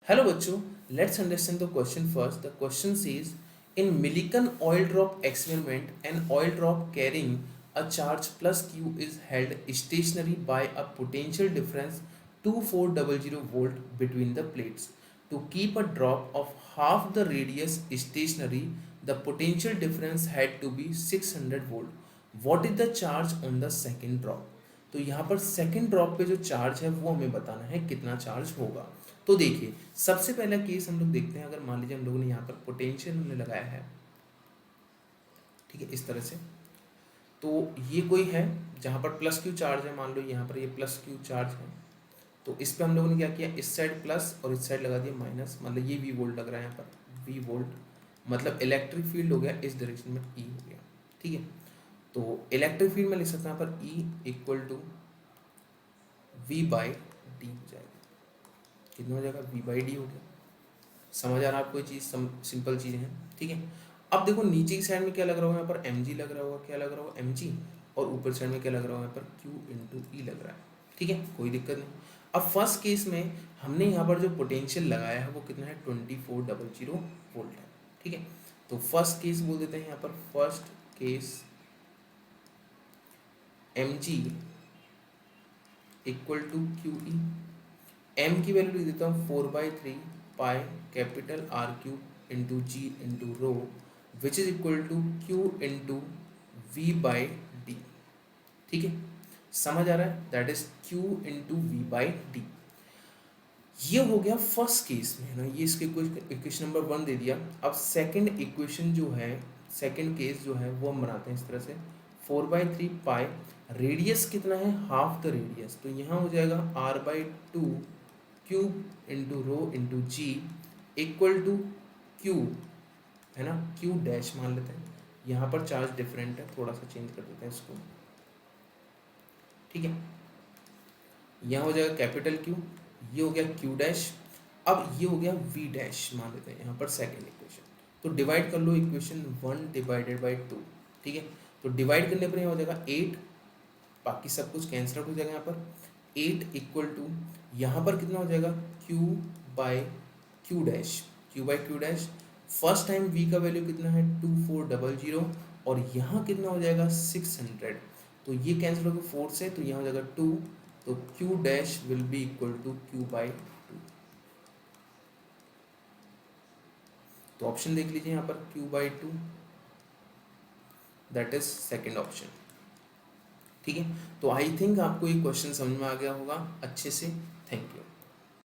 Hello बच्चों, let's understand the question first. The question says, in Millikan oil drop experiment, an oil drop carrying a charge plus Q is held stationary by a potential difference 2400 volt between the plates. To keep a drop of half the radius stationary, the potential difference had to be 600 volt. What is the charge on the second drop? तो यहाँ पर second drop पे जो charge है वो हमें बताना है कितना चार्ज होगा। तो देखिए सबसे पहला केस हम लोग देखते हैं। अगर मान लीजिए हम लोगों ने यहाँ पर पोटेंशियल हमने लगाया है, ठीक है, इस तरह से, तो ये कोई है जहाँ पर प्लस क्यू चार्ज है, मान लो यहाँ पर ये प्लस क्यू चार्ज है, तो इस पे हम लोगों ने क्या किया, इस साइड प्लस और इस साइड लगा दिया माइनस, मतलब ये वी वोल्ट लग रहा है यहाँ पर, वी वोल्ट, मतलब इलेक्ट्रिक फील्ड हो गया इस डायरेक्शन में, ई हो गया, ठीक है। तो इलेक्ट्रिक फील्ड में लिख सकते हैं यहाँ पर E equal to V by D हो जाएगा। कितना हो जाएगा, वी बाई डी हो गया। समझ आ रहा है आपको ये चीज़, सिंपल चीज़ें हैं, ठीक है। अब देखो नीचे की साइड में क्या लग रहा होगा, यहाँ पर एम जी लग रहा होगा, क्या लग रहा होगा, एम जी, और ऊपर साइड में क्या लग रहा होगा, यहाँ पर क्यू इंटू ई लग रहा है, ठीक है, कोई दिक्कत नहीं। अब फर्स्ट केस में हमने यहाँ पर जो पोटेंशियल लगाया है वो कितना है, 2400 वोल्ट है, ठीक है। तो फर्स्ट केस बोल देते हैं यहाँ पर, first case M G equal to Q E. M की वैल्यू लिख देता हूँ 4/3 pi capital R Q into G into rho, which is equal to Q into V by D, ठीक है, समझ आ रहा है, that is Q into V by D. ये हो गया फर्स्ट केस में, है ना, ये इसके इक्वेशन नंबर 1 दे दिया। अब सेकंड इक्वेशन जो है, सेकंड केस जो है वो हम बनाते हैं इस तरह से, 4/3 पाई, रेडियस कितना है, हाफ द रेडियस, तो यहाँ हो जाएगा r/2 cube into rho into G equal to Q, है ना, क्यू डैश मान लेते हैं, यहाँ पर चार्ज डिफरेंट है, थोड़ा सा चेंज कर देते हैं इसको, ठीक है। यहाँ हो जाएगा कैपिटल क्यू, ये हो गया क्यू डैश, अब ये हो गया वी डैश मान लेते हैं यहाँ पर सेकेंड इक्वेशन। तो डिवाइड कर लो इक्वेशन 1 डिवाइडेड बाई 2, ठीक है। तो डिवाइड करने पर यहाँ हो जाएगा 8, बाकी सब कुछ कैंसिल आउट हो जाएगा यहाँ पर, 8 इक्वल टू यहाँ पर कितना हो जाएगा, Q by Q dash, Q by Q dash, first time V का वैल्यू कितना है 2400 और यहाँ कितना हो जाएगा 600, तो ये कैंसिल होगा 4 से, तो यहाँ हो जाएगा 2, तो Q dash will be equal to Q by 2। तो ऑप्शन देख लीजिए यहाँ पर Q by 2, that is second option, ठीक है। तो आई थिंक आपको ये क्वेश्चन समझ में आ गया होगा अच्छे से। Thank you.